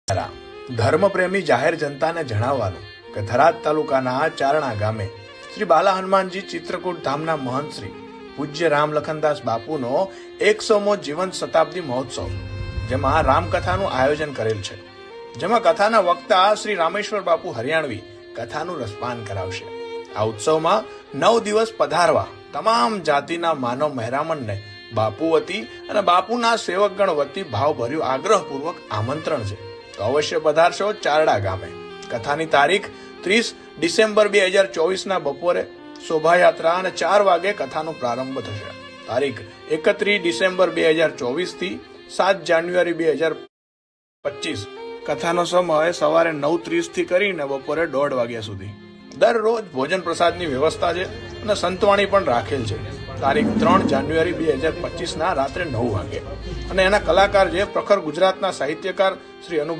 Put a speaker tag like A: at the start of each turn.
A: ધર્મપ્રેમી જાહેર જનતાને જણાવવાનું કે થરાદ તાલુકાના ચારણા ગામે શ્રી બાલા હનુમાનજી ચિત્રકૂટ ધામના મહંત શ્રી પૂજ્ય રામ લખનદાસ બાપુનો 100મો જીવંત શતાબ્દી મહોત્સવ, જેમાં રામકથાનું આયોજન કરેલ છે. જેમાં કથાના વક્તા શ્રી રામેશ્વર બાપુ હરિયાણવી કથાનું રસપાન કરાવશે. આ ઉત્સવમાં 9 દિવસ પધારવા તમામ જાતિના માનવ મહેરામણને બાપુ વતી અને બાપુના સેવકગણ વતી ભાવભર્યું આગ્રહપૂર્વક આમંત્રણ છે. તો અવશ્ય પધારશો ચારડા ગામે. કથાની તારીખ 30 ડિસેમ્બર 2024 બપોરે શોભાયાત્રા અને 4 વાગે કથાનો પ્રારંભ થશે. તારીખ 31 ડિસેમ્બર 2024 થી 7 જાન્યુઆરી 2025. કથાનો સમય સવારે 9:30 થી કરીને બપોરે 1:30 વાગ્યા સુધી. દરરોજ ભોજન પ્રસાદની વ્યવસ્થા છે અને સંતવાણી પણ રાખેલ છે. તારીખ 3 જાન્યુઆરી 2025 રાત્રે 9 વાગે. અને એના કલાકાર છે પ્રખર ગુજરાતના સાહિત્યકાર શ્રી અનુ